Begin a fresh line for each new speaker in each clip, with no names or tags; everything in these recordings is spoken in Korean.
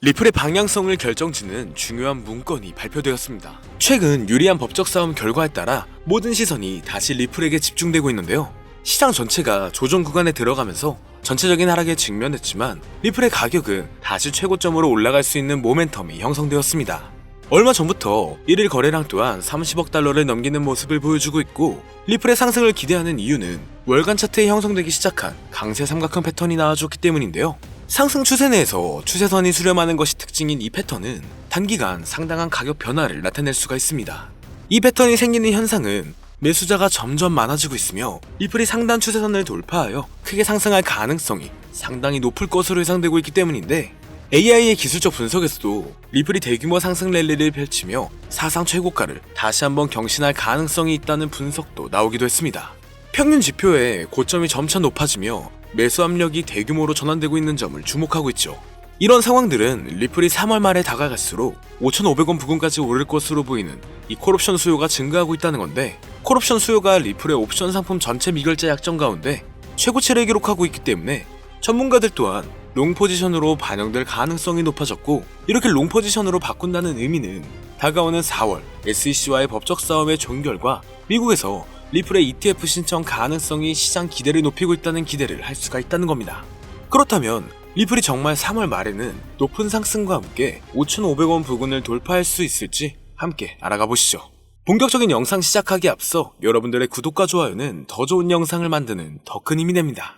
리플의 방향성을 결정짓는 중요한 문건이 발표되었습니다. 최근 유리한 법적 싸움 결과에 따라 모든 시선이 다시 리플에게 집중되고 있는데요. 시장 전체가 조정 구간에 들어가면서 전체적인 하락에 직면했지만 리플의 가격은 다시 최고점으로 올라갈 수 있는 모멘텀이 형성되었습니다. 얼마 전부터 1일 거래량 또한 30억 달러를 넘기는 모습을 보여주고 있고, 리플의 상승을 기대하는 이유는 월간 차트에 형성되기 시작한 강세 삼각형 패턴이 나와줬기 때문인데요. 상승 추세 내에서 추세선이 수렴하는 것이 특징인 이 패턴은 단기간 상당한 가격 변화를 나타낼 수가 있습니다. 이 패턴이 생기는 현상은 매수자가 점점 많아지고 있으며 리플이 상단 추세선을 돌파하여 크게 상승할 가능성이 상당히 높을 것으로 예상되고 있기 때문인데, AI의 기술적 분석에서도 리플이 대규모 상승 랠리를 펼치며 사상 최고가를 다시 한번 경신할 가능성이 있다는 분석도 나오기도 했습니다. 평균 지표의 고점이 점차 높아지며 매수 압력이 대규모로 전환되고 있는 점을 주목하고 있죠. 이런 상황들은 리플이 3월 말에 다가갈수록 5,500원 부근까지 오를 것으로 보이는 이 콜옵션 수요가 증가하고 있다는 건데, 콜옵션 수요가 리플의 옵션 상품 전체 미결제 약정 가운데 최고치를 기록하고 있기 때문에 전문가들 또한 롱 포지션으로 반영될 가능성이 높아졌고, 이렇게 롱 포지션으로 바꾼다는 의미는 다가오는 4월 SEC와의 법적 싸움의 종결과 미국에서 리플의 ETF 신청 가능성이 시장 기대를 높이고 있다는 기대를 할 수가 있다는 겁니다. 그렇다면 리플이 정말 3월 말에는 높은 상승과 함께 5,500원 부근을 돌파할 수 있을지 함께 알아가 보시죠. 본격적인 영상 시작하기에 앞서 여러분들의 구독과 좋아요는 더 좋은 영상을 만드는 더 큰 힘이 됩니다.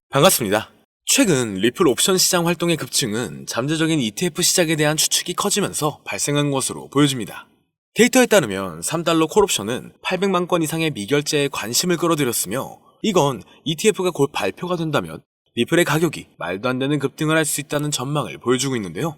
반갑습니다. 최근 리플 옵션 시장 활동의 급증은 잠재적인 ETF 시장에 대한 추측이 커지면서 발생한 것으로 보여집니다. 데이터에 따르면 3달러 콜옵션은 800만 건 이상의 미결제에 관심을 끌어들였으며, 이건 ETF가 곧 발표가 된다면 리플의 가격이 말도 안 되는 급등을 할 수 있다는 전망을 보여주고 있는데요.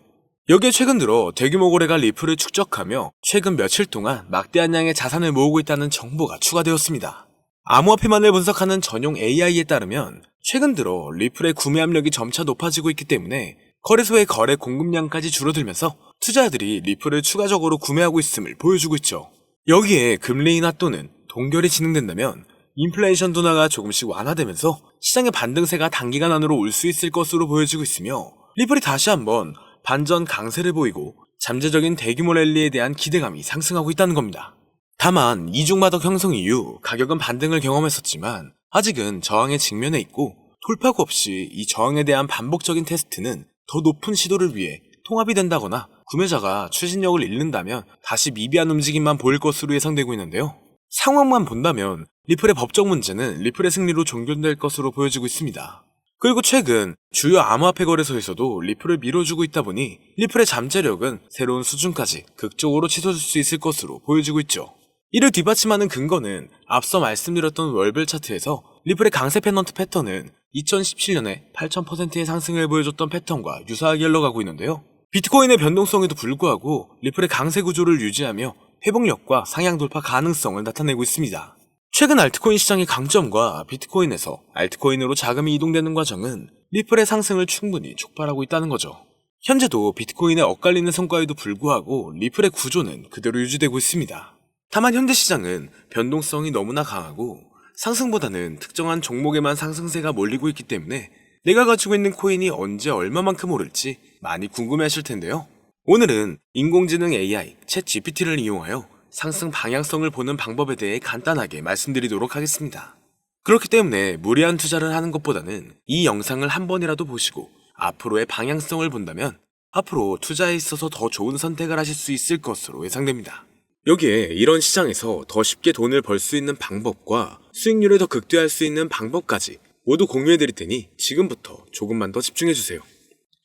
여기에 최근 들어 대규모 거래가 리플을 축적하며 최근 며칠 동안 막대한 양의 자산을 모으고 있다는 정보가 추가되었습니다. 암호화폐만을 분석하는 전용 AI에 따르면 최근 들어 리플의 구매 압력이 점차 높아지고 있기 때문에 거래소의 거래 공급량까지 줄어들면서 투자자들이 리플을 추가적으로 구매하고 있음을 보여주고 있죠. 여기에 금리 인하 또는 동결이 진행된다면 인플레이션 둔화가 조금씩 완화되면서 시장의 반등세가 단기간 안으로 올 수 있을 것으로 보여지고 있으며, 리플이 다시 한번 반전 강세를 보이고 잠재적인 대규모 랠리에 대한 기대감이 상승하고 있다는 겁니다. 다만 이중마덕 형성 이후 가격은 반등을 경험했었지만 아직은 저항에 직면해 있고, 돌파구 없이 이 저항에 대한 반복적인 테스트는 더 높은 시도를 위해 통합이 된다거나 구매자가 추진력을 잃는다면 다시 미비한 움직임만 보일 것으로 예상되고 있는데요. 상황만 본다면 리플의 법적 문제는 리플의 승리로 종결될 것으로 보여지고 있습니다. 그리고 최근 주요 암호화폐 거래소에서도 리플을 밀어주고 있다 보니 리플의 잠재력은 새로운 수준까지 극적으로 치솟을 수 있을 것으로 보여지고 있죠. 이를 뒷받침하는 근거는 앞서 말씀드렸던 월별 차트에서 리플의 강세 페넌트 패턴은 2017년에 8,000%의 상승을 보여줬던 패턴과 유사하게 흘러가고 있는데요. 비트코인의 변동성에도 불구하고 리플의 강세 구조를 유지하며 회복력과 상향 돌파 가능성을 나타내고 있습니다. 최근 알트코인 시장의 강점과 비트코인에서 알트코인으로 자금이 이동되는 과정은 리플의 상승을 충분히 촉발하고 있다는 거죠. 현재도 비트코인의 엇갈리는 성과에도 불구하고 리플의 구조는 그대로 유지되고 있습니다. 다만 현재 시장은 변동성이 너무나 강하고 상승보다는 특정한 종목에만 상승세가 몰리고 있기 때문에 내가 가지고 있는 코인이 언제 얼마만큼 오를지 많이 궁금해하실 텐데요. 오늘은 인공지능 AI 챗 GPT를 이용하여 상승 방향성을 보는 방법에 대해 간단하게 말씀드리도록 하겠습니다. 그렇기 때문에 무리한 투자를 하는 것보다는 이 영상을 한 번이라도 보시고 앞으로의 방향성을 본다면 앞으로 투자에 있어서 더 좋은 선택을 하실 수 있을 것으로 예상됩니다. 여기에 이런 시장에서 더 쉽게 돈을 벌 수 있는 방법과 수익률을 더 극대화할 수 있는 방법까지 모두 공유해드릴 테니 지금부터 조금만 더 집중해주세요.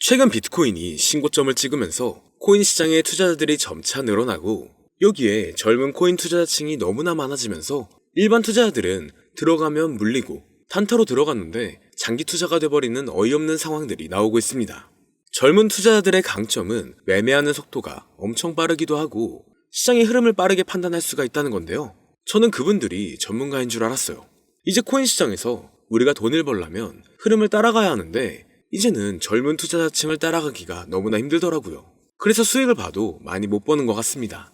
최근 비트코인이 신고점을 찍으면서 코인 시장의 투자자들이 점차 늘어나고, 여기에 젊은 코인 투자자층이 너무나 많아지면서 일반 투자자들은 들어가면 물리고 단타로 들어갔는데 장기 투자가 돼버리는 어이없는 상황들이 나오고 있습니다. 젊은 투자자들의 강점은 매매하는 속도가 엄청 빠르기도 하고 시장의 흐름을 빠르게 판단할 수가 있다는 건데요. 저는 그분들이 전문가인 줄 알았어요. 이제 코인 시장에서 우리가 돈을 벌려면 흐름을 따라가야 하는데 이제는 젊은 투자자층을 따라가기가 너무나 힘들더라고요. 그래서 수익을 봐도 많이 못 버는 것 같습니다.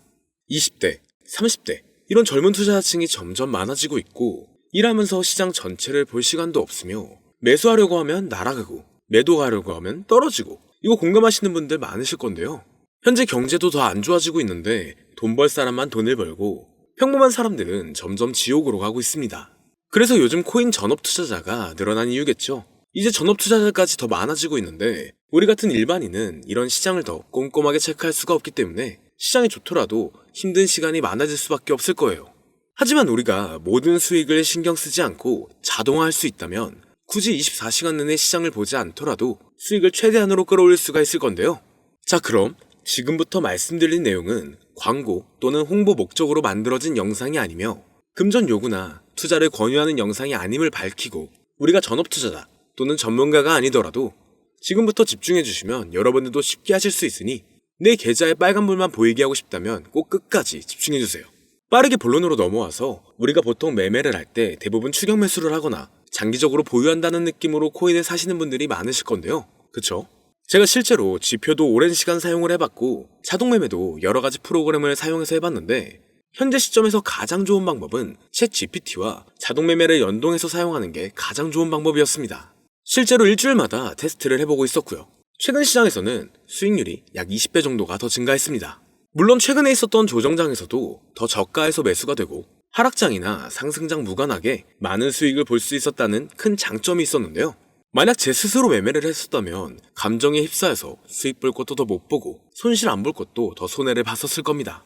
20대, 30대 이런 젊은 투자자층이 점점 많아지고 있고 일하면서 시장 전체를 볼 시간도 없으며 매수하려고 하면 날아가고 매도하려고 하면 떨어지고 이거 공감하시는 분들 많으실 건데요. 현재 경제도 더 안 좋아지고 있는데 돈 벌 사람만 돈을 벌고 평범한 사람들은 점점 지옥으로 가고 있습니다. 그래서 요즘 코인 전업 투자자가 늘어난 이유겠죠. 이제 전업 투자자까지 더 많아지고 있는데 우리 같은 일반인은 이런 시장을 더 꼼꼼하게 체크할 수가 없기 때문에 시장이 좋더라도 힘든 시간이 많아질 수밖에 없을 거예요. 하지만 우리가 모든 수익을 신경 쓰지 않고 자동화할 수 있다면 굳이 24시간 내내 시장을 보지 않더라도 수익을 최대한으로 끌어올릴 수가 있을 건데요. 자, 그럼 지금부터 말씀드린 내용은 광고 또는 홍보 목적으로 만들어진 영상이 아니며 금전 요구나 투자를 권유하는 영상이 아님을 밝히고 우리가 전업 투자자 또는 전문가가 아니더라도 지금부터 집중해 주시면 여러분들도 쉽게 하실 수 있으니 내 계좌에 빨간불만 보이게 하고 싶다면 꼭 끝까지 집중해 주세요. 빠르게 본론으로 넘어와서 우리가 보통 매매를 할 때 대부분 추격 매수를 하거나 장기적으로 보유한다는 느낌으로 코인을 사시는 분들이 많으실 건데요. 그쵸? 제가 실제로 지표도 오랜 시간 사용을 해봤고 자동 매매도 여러 가지 프로그램을 사용해서 해봤는데 현재 시점에서 가장 좋은 방법은 챗 GPT와 자동 매매를 연동해서 사용하는 게 가장 좋은 방법이었습니다. 실제로 일주일마다 테스트를 해보고 있었고요. 최근 시장에서는 수익률이 약 20배 정도가 더 증가했습니다. 물론 최근에 있었던 조정장에서도 더 저가에서 매수가 되고 하락장이나 상승장 무관하게 많은 수익을 볼 수 있었다는 큰 장점이 있었는데요. 만약 제 스스로 매매를 했었다면 감정에 휩싸여서 수익 볼 것도 더 못 보고 손실 안 볼 것도 더 손해를 봤었을 겁니다.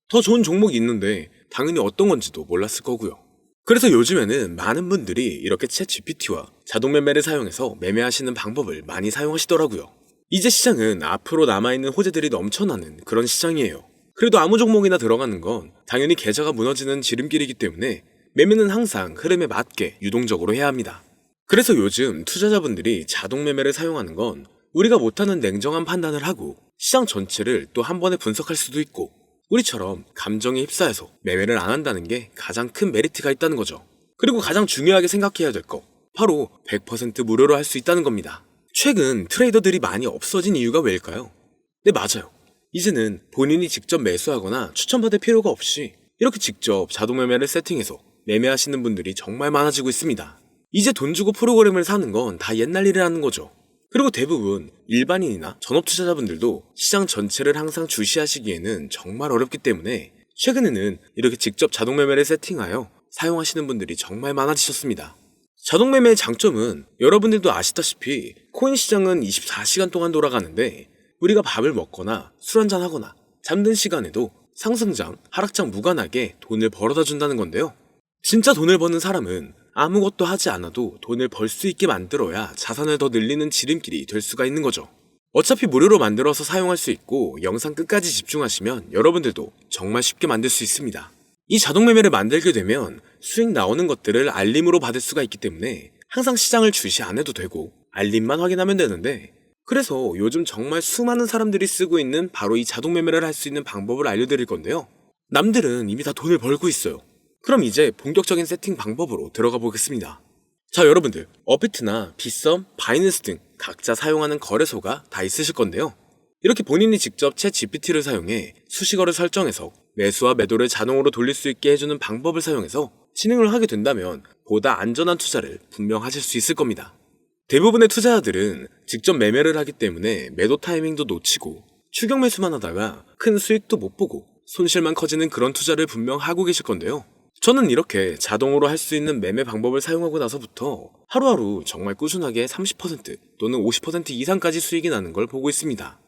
더 좋은 종목이 있는데 당연히 어떤 건지도 몰랐을 거고요. 그래서 요즘에는 많은 분들이 이렇게 챗 GPT와 자동 매매를 사용해서 매매하시는 방법을 많이 사용하시더라고요. 이제 시장은 앞으로 남아있는 호재들이 넘쳐나는 그런 시장이에요. 그래도 아무 종목이나 들어가는 건 당연히 계좌가 무너지는 지름길이기 때문에 매매는 항상 흐름에 맞게 유동적으로 해야 합니다. 그래서 요즘 투자자분들이 자동 매매를 사용하는 건 우리가 못하는 냉정한 판단을 하고 시장 전체를 또 한 번에 분석할 수도 있고 우리처럼 감정에 휩싸여서 매매를 안 한다는 게 가장 큰 메리트가 있다는 거죠. 그리고 가장 중요하게 생각해야 될 거 바로 100% 무료로 할 수 있다는 겁니다. 최근 트레이더들이 많이 없어진 이유가 왜일까요? 네, 맞아요. 이제는 본인이 직접 매수하거나 추천받을 필요가 없이 이렇게 직접 자동 매매를 세팅해서 매매하시는 분들이 정말 많아지고 있습니다. 이제 돈 주고 프로그램을 사는 건 다 옛날 일이라는 거죠. 그리고 대부분 일반인이나 전업 투자자분들도 시장 전체를 항상 주시하시기에는 정말 어렵기 때문에 최근에는 이렇게 직접 자동 매매를 세팅하여 사용하시는 분들이 정말 많아지셨습니다. 자동 매매의 장점은 여러분들도 아시다시피 코인 시장은 24시간 동안 돌아가는데 우리가 밥을 먹거나 술 한잔 하거나 잠든 시간에도 상승장, 하락장 무관하게 돈을 벌어다 준다는 건데요. 진짜 돈을 버는 사람은 아무것도 하지 않아도 돈을 벌 수 있게 만들어야 자산을 더 늘리는 지름길이 될 수가 있는 거죠. 어차피 무료로 만들어서 사용할 수 있고 영상 끝까지 집중하시면 여러분들도 정말 쉽게 만들 수 있습니다. 이 자동 매매를 만들게 되면 수익 나오는 것들을 알림으로 받을 수가 있기 때문에 항상 시장을 주시 안 해도 되고 알림만 확인하면 되는데 그래서 요즘 정말 수많은 사람들이 쓰고 있는 바로 이 자동 매매를 할 수 있는 방법을 알려드릴 건데요. 남들은 이미 다 돈을 벌고 있어요. 그럼 이제 본격적인 세팅 방법으로 들어가 보겠습니다. 자, 여러분들 업비트나 빗썸, 바이낸스 등 각자 사용하는 거래소가 다 있으실 건데요. 이렇게 본인이 직접 챗 GPT를 사용해 수식어를 설정해서 매수와 매도를 자동으로 돌릴 수 있게 해주는 방법을 사용해서 진행을 하게 된다면 보다 안전한 투자를 분명 하실 수 있을 겁니다. 대부분의 투자자들은 직접 매매를 하기 때문에 매도 타이밍도 놓치고 추격 매수만 하다가 큰 수익도 못 보고 손실만 커지는 그런 투자를 분명 하고 계실 건데요. 저는 이렇게 자동으로 할 수 있는 매매 방법을 사용하고 나서부터 하루하루 정말 꾸준하게 30% 또는 50% 이상까지 수익이 나는 걸 보고 있습니다.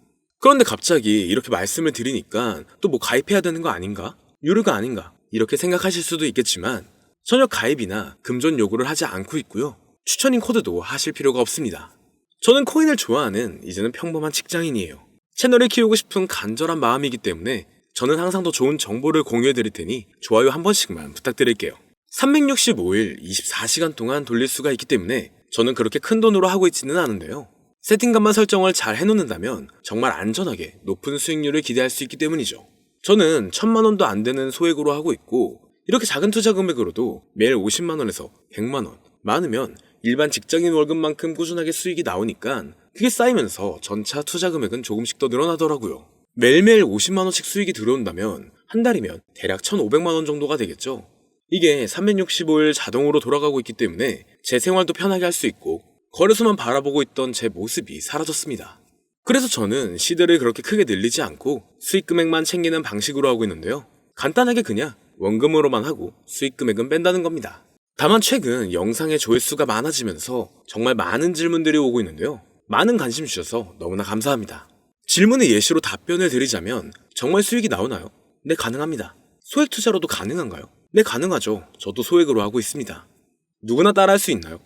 그런데 갑자기 이렇게 말씀을 드리니까 또 뭐 가입해야 되는 거 아닌가? 유료가 아닌가? 이렇게 생각하실 수도 있겠지만 전혀 가입이나 금전 요구를 하지 않고 있고요. 추천인 코드도 하실 필요가 없습니다. 저는 코인을 좋아하는 이제는 평범한 직장인이에요. 채널을 키우고 싶은 간절한 마음이기 때문에 저는 항상 더 좋은 정보를 공유해 드릴 테니 좋아요 한 번씩만 부탁드릴게요. 365일 24시간 동안 돌릴 수가 있기 때문에 저는 그렇게 큰 돈으로 하고 있지는 않은데요. 세팅값만 설정을 잘 해놓는다면 정말 안전하게 높은 수익률을 기대할 수 있기 때문이죠. 저는 1000만원도 안 되는 소액으로 하고 있고 이렇게 작은 투자 금액으로도 매일 50만원에서 100만원, 많으면 일반 직장인 월급만큼 꾸준하게 수익이 나오니까 그게 쌓이면서 전차 투자 금액은 조금씩 더 늘어나더라고요. 매일매일 50만원씩 수익이 들어온다면 한 달이면 대략 1,500만원 정도가 되겠죠. 이게 365일 자동으로 돌아가고 있기 때문에 제 생활도 편하게 할 수 있고 거래소만 바라보고 있던 제 모습이 사라졌습니다. 그래서 저는 시대를 그렇게 크게 늘리지 않고 수익 금액만 챙기는 방식으로 하고 있는데요. 간단하게 그냥 원금으로만 하고 수익 금액은 뺀다는 겁니다. 다만 최근 영상의 조회수가 많아지면서 정말 많은 질문들이 오고 있는데요. 많은 관심 주셔서 너무나 감사합니다. 질문의 예시로 답변을 드리자면 정말 수익이 나오나요? 네, 가능합니다. 소액 투자로도 가능한가요? 네, 가능하죠. 저도 소액으로 하고 있습니다. 누구나 따라할 수 있나요?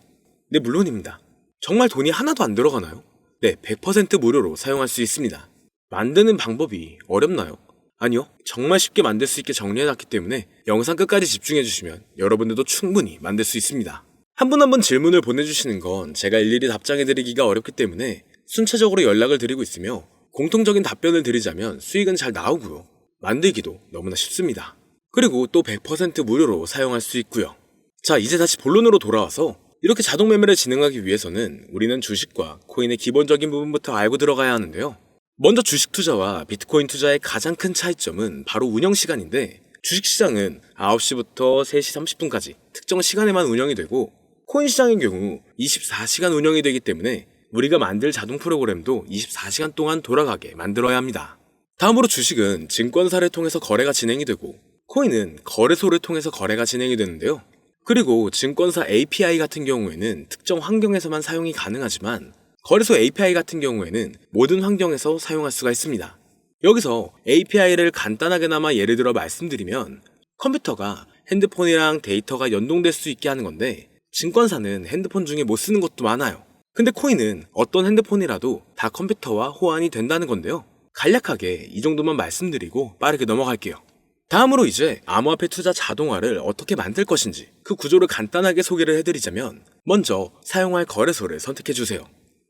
네, 물론입니다. 정말 돈이 하나도 안 들어가나요? 네, 100% 무료로 사용할 수 있습니다. 만드는 방법이 어렵나요? 아니요, 정말 쉽게 만들 수 있게 정리해놨기 때문에 영상 끝까지 집중해주시면 여러분들도 충분히 만들 수 있습니다. 한 분 한 분 질문을 보내주시는 건 제가 일일이 답장해드리기가 어렵기 때문에 순차적으로 연락을 드리고 있으며 공통적인 답변을 드리자면 수익은 잘 나오고요. 만들기도 너무나 쉽습니다. 그리고 또 100% 무료로 사용할 수 있고요. 자, 이제 다시 본론으로 돌아와서 이렇게 자동 매매를 진행하기 위해서는 우리는 주식과 코인의 기본적인 부분부터 알고 들어가야 하는데요. 먼저 주식 투자와 비트코인 투자의 가장 큰 차이점은 바로 운영 시간인데, 주식시장은 9시부터 3시 30분까지 특정 시간에만 운영이 되고 코인 시장의 경우 24시간 운영이 되기 때문에 우리가 만들 자동 프로그램도 24시간 동안 돌아가게 만들어야 합니다. 다음으로 주식은 증권사를 통해서 거래가 진행이 되고 코인은 거래소를 통해서 거래가 진행이 되는데요. 그리고 증권사 API 같은 경우에는 특정 환경에서만 사용이 가능하지만 거래소 API 같은 경우에는 모든 환경에서 사용할 수가 있습니다. 여기서 API를 간단하게나마 예를 들어 말씀드리면 컴퓨터가 핸드폰이랑 데이터가 연동될 수 있게 하는 건데, 증권사는 핸드폰 중에 못 쓰는 것도 많아요. 근데 코인은 어떤 핸드폰이라도 다 컴퓨터와 호환이 된다는 건데요. 간략하게 이 정도만 말씀드리고 빠르게 넘어갈게요. 다음으로 이제 암호화폐 투자 자동화를 어떻게 만들 것인지 그 구조를 간단하게 소개를 해드리자면, 먼저 사용할 거래소를 선택해주세요.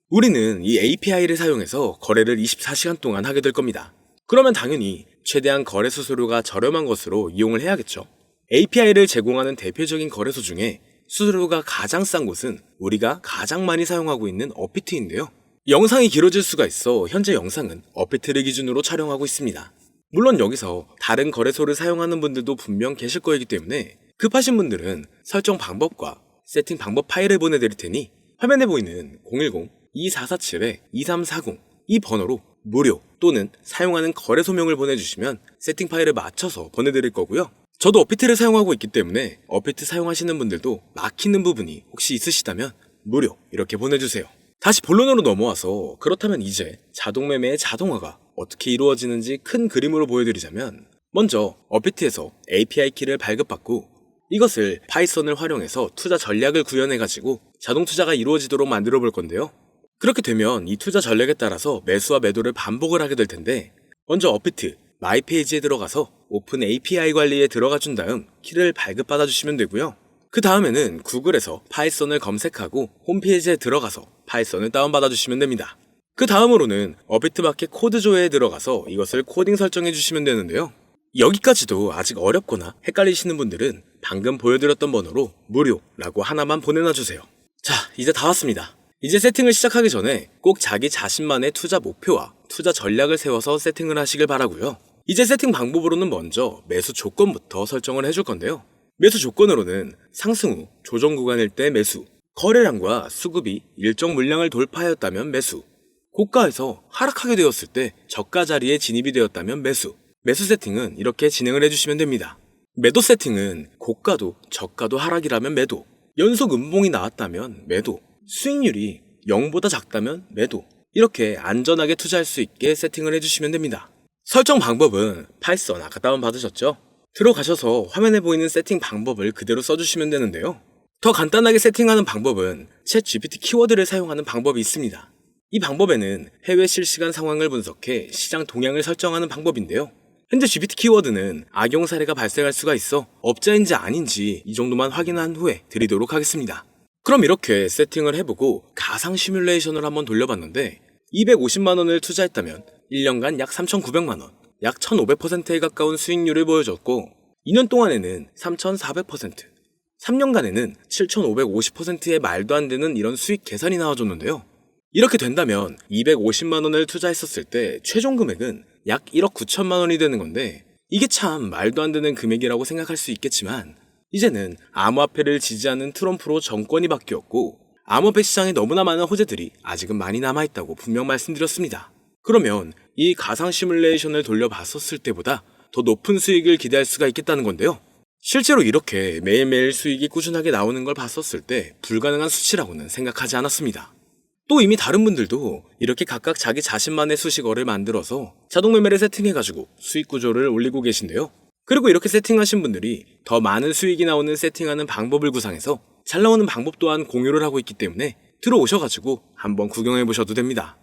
우리는 이 API를 사용해서 거래를 24시간 동안 하게 될 겁니다. 그러면 당연히 최대한 거래 수수료가 저렴한 것으로 이용을 해야겠죠. API를 제공하는 대표적인 거래소 중에 수수료가 가장 싼 곳은 우리가 가장 많이 사용하고 있는 업비트인데요. 영상이 길어질 수가 있어 현재 영상은 업비트를 기준으로 촬영하고 있습니다. 물론 여기서 다른 거래소를 사용하는 분들도 분명 계실 거이기 때문에 급하신 분들은 설정 방법과 세팅 방법 파일을 보내드릴 테니 화면에 보이는 010-2447-2340 이 번호로 무료 또는 사용하는 거래소명을 보내주시면 세팅 파일을 맞춰서 보내드릴 거고요. 저도 업비트를 사용하고 있기 때문에 업비트 사용하시는 분들도 막히는 부분이 혹시 있으시다면 무료 이렇게 보내주세요. 다시 본론으로 넘어와서, 그렇다면 이제 자동매매의 자동화가 어떻게 이루어지는지 큰 그림으로 보여드리자면, 먼저 업비트에서 API 키를 발급받고 이것을 파이썬을 활용해서 투자 전략을 구현해가지고 자동 투자가 이루어지도록 만들어 볼 건데요. 그렇게 되면 이 투자 전략에 따라서 매수와 매도를 반복을 하게 될 텐데, 먼저 업비트 마이 페이지에 들어가서 오픈 API 관리에 들어가 준 다음 키를 발급받아 주시면 되고요. 그 다음에는 구글에서 파이썬을 검색하고 홈페이지에 들어가서 파이썬을 다운받아 주시면 됩니다. 그 다음으로는 업비트 마켓 코드조회에 들어가서 이것을 코딩 설정해 주시면 되는데요. 여기까지도 아직 어렵거나 헷갈리시는 분들은 방금 보여드렸던 번호로 무료라고 하나만 보내놔 주세요. 자, 이제 다 왔습니다. 이제 세팅을 시작하기 전에 꼭 자기 자신만의 투자 목표와 투자 전략을 세워서 세팅을 하시길 바라고요. 이제 세팅 방법으로는 먼저 매수 조건부터 설정을 해줄 건데요. 매수 조건으로는 상승 후 조정 구간일 때 매수, 거래량과 수급이 일정 물량을 돌파하였다면 매수, 고가에서 하락하게 되었을 때 저가 자리에 진입이 되었다면 매수, 매수 세팅은 이렇게 진행을 해주시면 됩니다. 매도 세팅은 고가도 저가도 하락이라면 매도, 연속 음봉이 나왔다면 매도, 수익률이 0보다 작다면 매도, 이렇게 안전하게 투자할 수 있게 세팅을 해주시면 됩니다. 설정 방법은 파이썬 아까 다운받으셨죠? 들어가셔서 화면에 보이는 세팅 방법을 그대로 써주시면 되는데요. 더 간단하게 세팅하는 방법은 챗 GPT 키워드를 사용하는 방법이 있습니다. 이 방법에는 해외 실시간 상황을 분석해 시장 동향을 설정하는 방법인데요. 현재 GPT 키워드는 악용 사례가 발생할 수가 있어 업자인지 아닌지 이 정도만 확인한 후에 드리도록 하겠습니다. 그럼 이렇게 세팅을 해보고 가상 시뮬레이션을 한번 돌려봤는데 250만원을 투자했다면 1년간 약 3,900만원, 약 1,500%에 가까운 수익률을 보여줬고 2년 동안에는 3,400%, 3년간에는 7,550%의 말도 안 되는 이런 수익 계산이 나와줬는데요. 이렇게 된다면 250만 원을 투자했었을 때 최종 금액은 약 1억 9천만 원이 되는 건데, 이게 참 말도 안 되는 금액이라고 생각할 수 있겠지만, 이제는 암호화폐를 지지하는 트럼프로 정권이 바뀌었고 암호화폐 시장에 너무나 많은 호재들이 아직은 많이 남아있다고 분명 말씀드렸습니다. 그러면 이 가상 시뮬레이션을 돌려봤었을 때보다 더 높은 수익을 기대할 수가 있겠다는 건데요. 실제로 이렇게 매일매일 수익이 꾸준하게 나오는 걸 봤었을 때 불가능한 수치라고는 생각하지 않았습니다. 또 이미 다른 분들도 이렇게 각각 자기 자신만의 수식어를 만들어서 자동 매매를 세팅해가지고 수익 구조를 올리고 계신데요. 그리고 이렇게 세팅하신 분들이 더 많은 수익이 나오는 세팅하는 방법을 구상해서 잘 나오는 방법 또한 공유를 하고 있기 때문에 들어오셔가지고 한번 구경해보셔도 됩니다.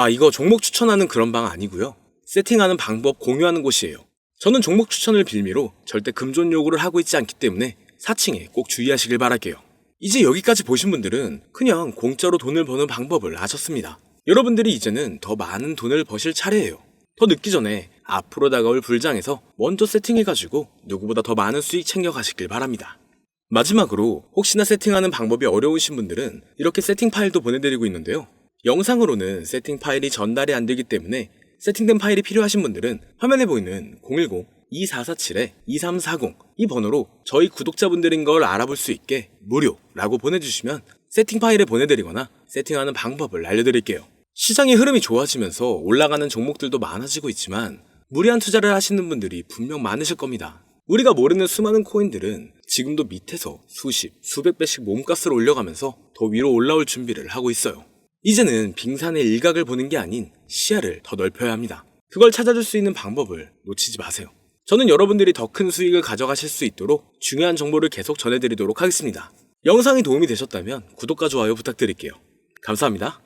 이거 종목 추천하는 그런 방 아니고요. 세팅하는 방법 공유하는 곳이에요. 저는 종목 추천을 빌미로 절대 금존 요구를 하고 있지 않기 때문에 사칭에 꼭 주의하시길 바랄게요. 이제 여기까지 보신 분들은 그냥 공짜로 돈을 버는 방법을 아셨습니다. 여러분들이 이제는 더 많은 돈을 버실 차례예요. 더 늦기 전에 앞으로 다가올 불장에서 먼저 세팅해가지고 누구보다 더 많은 수익 챙겨가시길 바랍니다. 마지막으로 혹시나 세팅하는 방법이 어려우신 분들은 이렇게 세팅 파일도 보내드리고 있는데요. 영상으로는 세팅 파일이 전달이 안 되기 때문에 세팅된 파일이 필요하신 분들은 화면에 보이는 010-2447-2340 이 번호로 저희 구독자분들인 걸 알아볼 수 있게 무료라고 보내주시면 세팅 파일을 보내드리거나 세팅하는 방법을 알려드릴게요. 시장의 흐름이 좋아지면서 올라가는 종목들도 많아지고 있지만 무리한 투자를 하시는 분들이 분명 많으실 겁니다. 우리가 모르는 수많은 코인들은 지금도 밑에서 수십, 수백 배씩 몸값을 올려가면서 더 위로 올라올 준비를 하고 있어요. 이제는 빙산의 일각을 보는 게 아닌 시야를 더 넓혀야 합니다. 그걸 찾아줄 수 있는 방법을 놓치지 마세요. 저는 여러분들이 더 큰 수익을 가져가실 수 있도록 중요한 정보를 계속 전해드리도록 하겠습니다. 영상이 도움이 되셨다면 구독과 좋아요 부탁드릴게요. 감사합니다.